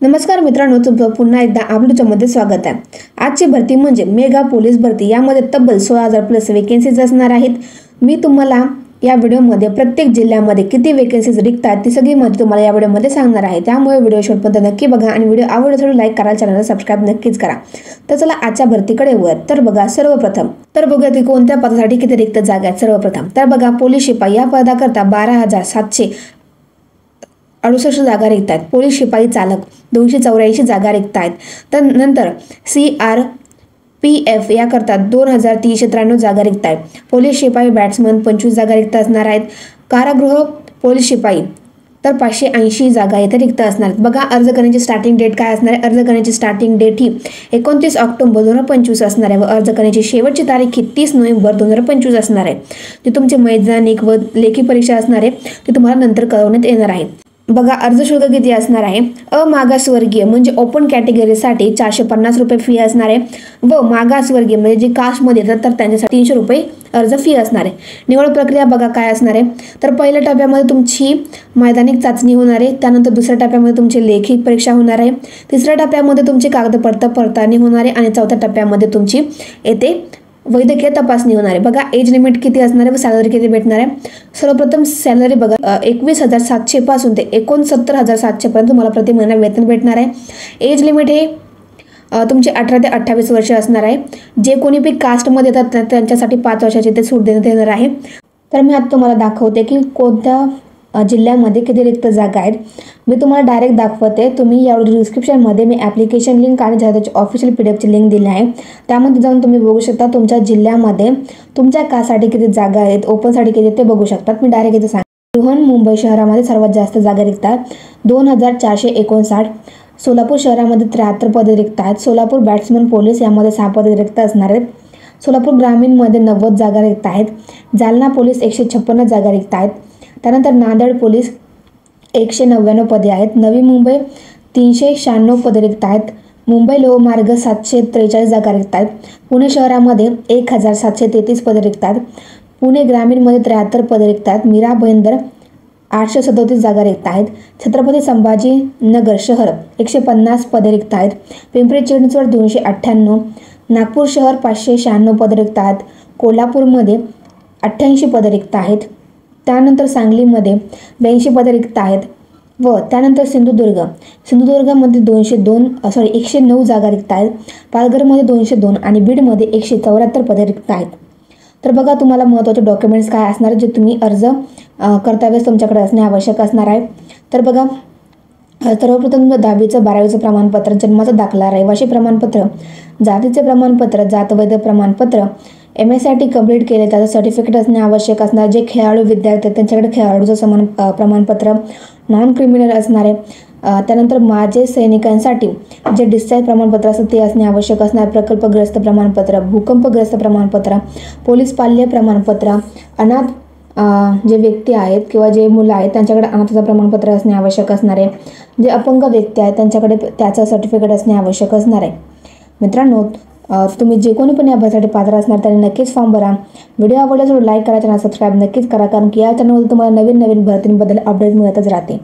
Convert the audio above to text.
नमस्कार मित्रांनो, तुमचं पुन्हा एकदा आपल्यामध्ये स्वागत आहे। आजची भरती म्हणजे मेगा पोलीस भरती। यामध्ये तब्बल 16,000 प्लस वेकेन्सीज असणार आहेत। मी तुम्हाला या व्हिडिओमध्ये प्रत्येक जिल्ह्यामध्ये किती वेकेन्सीज रिक्त आहेत ती सगळी माहिती तुम्हाला या व्हिडिओमध्ये सांगणार आहे। त्यामुळे व्हिडिओ शेवटपर्यंत नक्की बघा आणि व्हिडिओ आवडला तर लाईक करा, चॅनलला सबस्क्राइब नक्कीच करा। तर चला आजच्या भरतीकडे वर तर बघा, सर्वप्रथम तर बघूया की कोणत्या पदासाठी किती रिक्त जागा आहेत। सर्वप्रथम तर बघा, पोलीस शिपाई या पदाकरता 12,768 जागा रिक्त आहेत। पोलीस शिपाई चालक 284 जागा रिक्त आहेत। तर नंतर CRPF याकरता 2,393 जागा रिक्त आहेत। पोलीस शिपाई बॅट्समन 25 जागा रिक्त असणार आहेत। कारागृह पोलीस शिपाई तर 580 जागा येथे रिक्त असणार आहेत। बघा, अर्ज करण्याची स्टार्टिंग डेट काय असणार आहे। अर्ज करण्याची स्टार्टिंग डेट ही 29 ऑक्टोबर 2025 असणार आहे व अर्ज करण्याची शेवटची तारीख ही 30 नोव्हेंबर 2025 असणार आहे। जी तुमची मैदानिक व लेखी परीक्षा असणार आहे ती तुम्हाला नंतर कळवण्यात येणार आहे। बघा, अर्ज शुल्क किती असणार आहे। मागासवर्गीय म्हणजे ओपन कॅटेगरीसाठी 450 रुपये फी असणार आहे व मागासवर्गीय म्हणजे जे कास्टमध्ये येतात तर त्यांच्यासाठी 300 रुपये अर्ज फी असणार आहे। निवड प्रक्रिया बघा काय असणार आहे। तर पहिल्या टप्प्यामध्ये तुमची मैदानिक चाचणी होणार आहे। त्यानंतर दुसऱ्या टप्प्यामध्ये तुमची लेखी परीक्षा होणार आहे। तिसऱ्या टप्प्यामध्ये तुमची कागदपत्र पडताळणी होणार आहे आणि चौथ्या टप्प्यामध्ये तुमची येथे वैद्यकीय तपासणी होणार आहे। बघा, एज लिमिट किती असणार आहे व सॅलरी किती भेटणार आहे। सर्वप्रथम सॅलरी बघा, 21,700 पासून ते 69,700 पर्यंत तुम्हाला प्रति महिना वेतन भेटणार आहे। एज लिमिट हे तुमचे 18 ते 28 वर्ष असणार आहे। जे कोणी बी कास्टमध्ये येतात त्यांच्यासाठी 5 वर्षाची ते सूट देण्यात येणार आहे। तर मी आता तुम्हाला दाखवते की कोणत्या जिल्ह्यामध्ये किती रिक्त जागा आहेत। मी तुम्हाला डायरेक्ट दाखवते। तुम्ही या डिस्क्रिप्शनमध्ये मी ॲप्लिकेशन लिंक आणि त्याची ऑफिशियल PDFची लिंक दिली आहे। त्यामध्ये जाऊन तुम्ही बघू शकता तुमच्या जिल्ह्यामध्ये तुमच्या कास्टसाठी किती जागा आहेत, ओपनसाठी किती ते बघू शकतात। मी डायरेक्ट इथे सांगते, मुंबई शहरामध्ये सर्वात जास्त जागा रिक्त आहेत 2,459। सोलापूर शहरामध्ये 73 पदे रिक्त आहेत। सोलापूर बॅट्समन पोलीस यामध्ये 6 पदे रिक्त असणार आहेत। सोलापूर ग्रामीणमध्ये 90 जागा रिक्त आहेत। जालना पोलीस 156 जागा रिक्त आहेत। त्यानंतर नांदेड पोलीस 199 पदे आहेत। नवी मुंबई 396 पदे रिक्त आहेत। मुंबई लोहमार्ग 743 जागा रिक्त आहेत। पुणे शहरामध्ये 1,733 पदे रिक्त आहेत। पुणे ग्रामीणमध्ये 73 पदे रिक्त आहेत। मीरा भाईंदर 837 जागा रिक्त आहेत। छत्रपती संभाजीनगर शहर 150 पदे रिक्त आहेत। पिंपरी चिंचवड 298, नागपूर शहर 596 पदे रिक्त आहेत। कोल्हापूरमध्ये 88 पदे रिक्त आहेत। त्यानंतर सांगलीमध्ये 82 पदे रिक्त आहेत व त्यानंतर सिंधुदुर्गमध्ये 109 जागा रिक्त आहेत। पालघरमध्ये 202 आणि बीडमध्ये 174 पदे रिक्त आहेत। तर बघा, तुम्हाला महत्त्वाचे डॉक्युमेंट्स काय असणार जे तुम्ही अर्ज करता वेळेस तुमच्याकडे असणे आवश्यक असणार आहे। तर बघा, सर्वप्रथम 10वीचं 12वीचं प्रमाणपत्र, जन्माचा दाखला, रहिवासी प्रमाणपत्र, जातीचे प्रमाणपत्र, जातवैध प्रमाणपत्र, MSIT कंप्लीट केले त्याचं सर्टिफिकेट असणे आवश्यक असणार। जे खेळाडू विद्यार्थी त्यांच्याकडे खेळाडूचं प्रमाणपत्र नॉन क्रिमिनल असणार आहे। त्यानंतर माजी सैनिकांसाठी जे डिस्चार्ज प्रमाणपत्र असतं ते असणे आवश्यक असणार। प्रकल्पग्रस्त प्रमाणपत्र, भूकंपग्रस्त प्रमाणपत्र, पोलीस पाल्य प्रमाणपत्र, अनाथ जे व्यक्ती आहेत किंवा जे मुलं आहेत त्यांच्याकडे अनाथाचं प्रमाणपत्र असणे आवश्यक असणार आहे। जे अपंग व्यक्ती आहेत त्यांच्याकडे त्याचं सर्टिफिकेट असणे आवश्यक असणार आहे। मित्रांनो, तुम्ही जे कोणी पण या भरतीसाठी पात्र असणार त्यांनी नक्कीच फॉर्म भरा। व्हिडिओ आवडल्यास लाईक करा, चॅनल सबस्क्राईब नक्कीच करा, कारण की या चॅनलवर तुम्हाला नवीन भरतींबद्दल अपडेट मिळतच राहते।